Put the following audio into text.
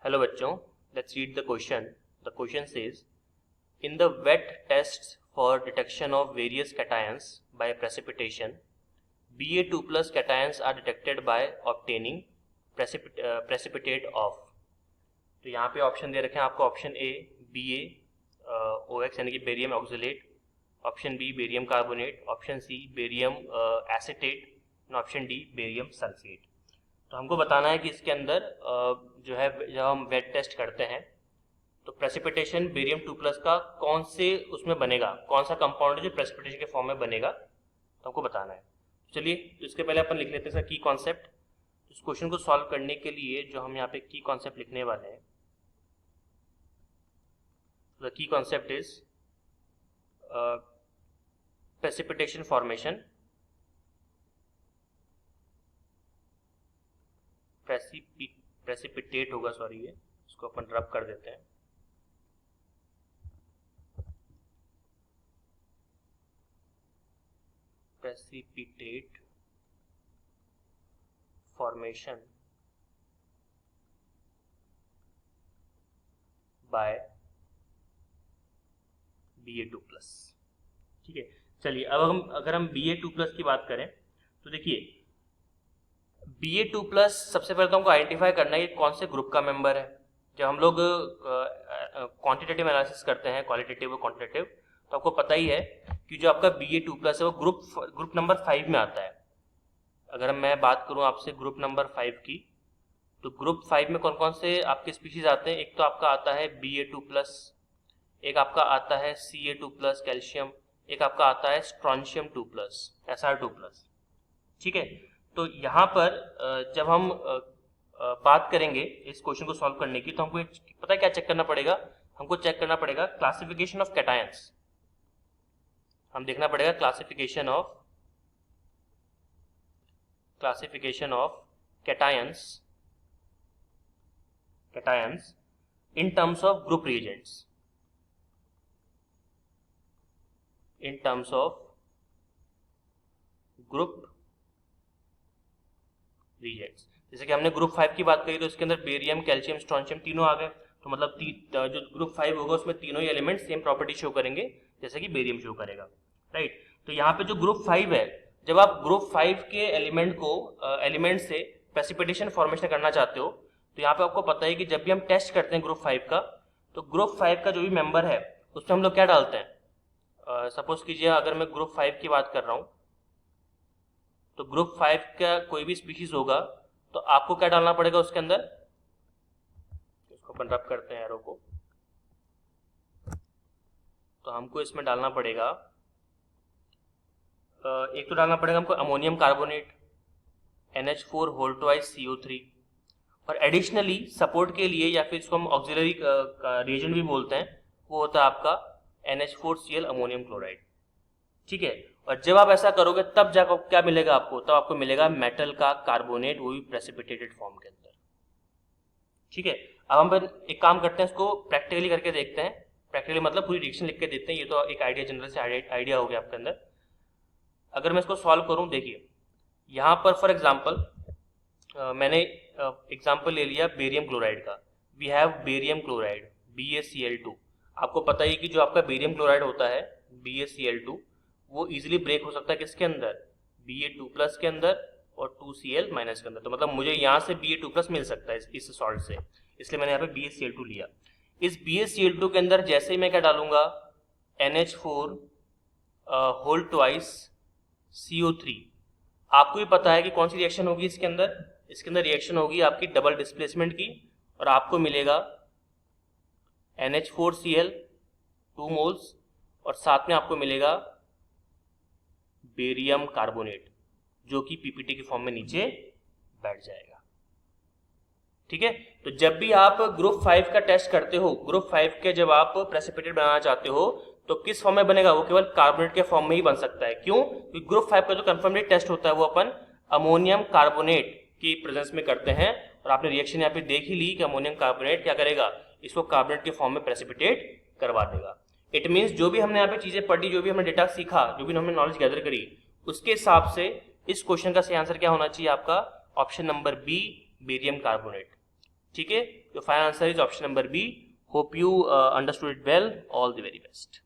Hello बच्चों, let's read the question. The question says in the wet tests for detection of various cations by precipitation, Ba2 plus cations are detected by obtaining precipitate of. तो यहाँ पे option दे रखे हैं आपको. Option A BaOX यानी कि barium oxalate, option b barium carbonate, option c barium acetate, option d barium sulphate. तो हमको बताना है कि इसके अंदर जो है जब हम वेट टेस्ट करते हैं तो प्रेसिपिटेशन बेरियम 2 प्लस का कौन से उसमें बनेगा, कौन सा कंपाउंड जो प्रेसिपिटेशन के फॉर्म में बनेगा, तो हमको बताना है. चलिए, तो इसके पहले अपन लिख लेते हैं की कॉन्सेप्ट. इस क्वेश्चन को सॉल्व करने के लिए जो हम यहाँ पे की कॉन्सेप्ट लिखने वाले हैं, the key concept is precipitation formation. Precipitate होगा, सॉरी, ये इसको अपन रब कर देते हैं. Precipitate formation by Ba2 plus. ठीक है, चलिए अब अगर हम Ba2 प्लस की बात करें तो देखिए Ba2 प्लस सबसे पहले तो हमको आइडेंटिफाई करना है कि कौन से ग्रुप का मेंबर है. जब हम लोग क्वांटिटेटिव एनालिसिस करते हैं, क्वालिटेटिव और क्वांटिटेटिव, तो आपको पता ही है कि जो आपका Ba2 प्लस है वो ग्रुप नंबर 5 में आता है. अगर मैं बात करूं आपसे ग्रुप नंबर 5 की, तो ग्रुप 5 में कौन कौन से आपके स्पीशीज आते हैं. एक तो आपका आता है Ba2 प्लस, एक आपका आता है Ca2 प्लस कैल्शियम, एक आपका आता है स्ट्रॉन्शियम 2 प्लस, Sr2 प्लस. ठीक है, तो यहाँ पर जब हम बात करेंगे इस क्वेश्चन को सॉल्व करने की, तो हमको पता है क्या चेक करना पड़ेगा. हमको चेक करना पड़ेगा क्लासिफिकेशन ऑफ कैटायंस. हम देखना पड़ेगा classification of cations in terms of group reagents. In terms of group reagents. जैसे कि हमने ग्रुप 5 की बात करी तो इसके अंदर बेरियम, कैल्शियम, स्ट्रॉन्शियम तीनों आ गए. तो मतलब जो ग्रुप 5 होगा उसमें तीनों ही एलिमेंट सेम प्रॉपर्टी शो करेंगे जैसे कि बेरियम शो करेगा. राइट, तो यहाँ पे जो ग्रुप 5 है, जब आप ग्रुप 5 के एलिमेंट से प्रेसिपिटेशन फॉर्मेशन करना चाहते हो, तो यहाँ पे आपको पता है कि जब भी हम टेस्ट करते हैं ग्रुप 5 का, तो ग्रुप 5 का जो भी मेंबर है उसमें हम लोग क्या डालते हैं. सपोज कीजिए अगर मैं ग्रुप 5 की बात कर रहा हूँ, तो ग्रुप 5 का कोई भी स्पीशीज होगा तो आपको क्या डालना पड़ेगा उसके अंदर. इसको अपन रब करते हैं एरो को. तो हमको इसमें डालना पड़ेगा, एक तो डालना पड़ेगा हमको ammonium carbonate NH4 whole twice CO3, और एडिशनली सपोर्ट के लिए या फिर इसको हम ऑक्सिलरी रिएजेंट भी बोलते हैं, वो होता है आपका NH4Cl अमोनियम क्लोराइड. ठीक है, और जब आप ऐसा करोगे तब जाकर क्या मिलेगा आपको, तब आपको मिलेगा मेटल का कार्बोनेट, वो भी प्रेसिपिटेटेड फॉर्म के अंदर. ठीक है, अब हम एक काम करते हैं, इसको प्रैक्टिकली करके देखते हैं. प्रैक्टिकली मतलब पूरी रिएक्शन लिख के देखते हैं. ये तो एक आइडिया, जनरल से आइडिया हो गया आपके अंदर. अगर मैं इसको सॉल्व करूं, देखिए यहाँ पर फॉर एग्जाम्पल मैंने एग्जाम्पल ले लिया बेरियम क्लोराइड का. We have barium chloride BaCl2. आपको पता ही कि जो आपका बेरियम क्लोराइड होता है BaCl2, वो इजीली ब्रेक हो सकता है किसके अंदर, Ba2 प्लस के अंदर और 2Cl माइनस के अंदर. तो मतलब मुझे यहाँ से Ba2 प्लस मिल सकता है इस सॉल्ट से, इसलिए मैंने यहाँ पे BaCl2 लिया. इस BaCl2 के अंदर जैसे ही मैं क्या डालूंगा, NH4 होल ट्वाइस CO3, आपको भी पता है कि कौन सी रिएक्शन होगी इसके अंदर. इसके अंदर रिएक्शन होगी आपकी डबल डिस्प्लेसमेंट की, और आपको मिलेगा NH4Cl 2 मोल्स, और साथ में आपको मिलेगा बेरियम कार्बोनेट, जो कि पीपीटी के फॉर्म में नीचे बैठ जाएगा. ठीक है, तो जब भी आप ग्रुप 5 का टेस्ट करते हो, ग्रुप 5 के जब आप प्रेसिपिटेट बनाना चाहते हो, तो किस फॉर्म में बनेगा, वो केवल कार्बोनेट के फॉर्म में ही बन सकता है. क्यों, क्योंकि ग्रुप 5 का जो कंफर्मेड टेस्ट होता है वो अपन अमोनियम कार्बोनेट की प्रेजेंस में करते हैं. और आपने रिएक्शन यहाँ पे देख ही ली कि अमोनियम कार्बोनेट क्या करेगा, इसको कार्बोनेट के फॉर्म में प्रेसिपिटेट करवा देगा. इट मीन्स जो भी हमने यहाँ पे चीजें पढ़ी, जो भी हमने डेटा सीखा, जो भी हमने नॉलेज गैदर करी, उसके हिसाब से इस क्वेश्चन का सही आंसर क्या होना चाहिए आपका, option number b barium carbonate. ठीक है, तो final answer is option number b. Hope you understood it well. All the very best.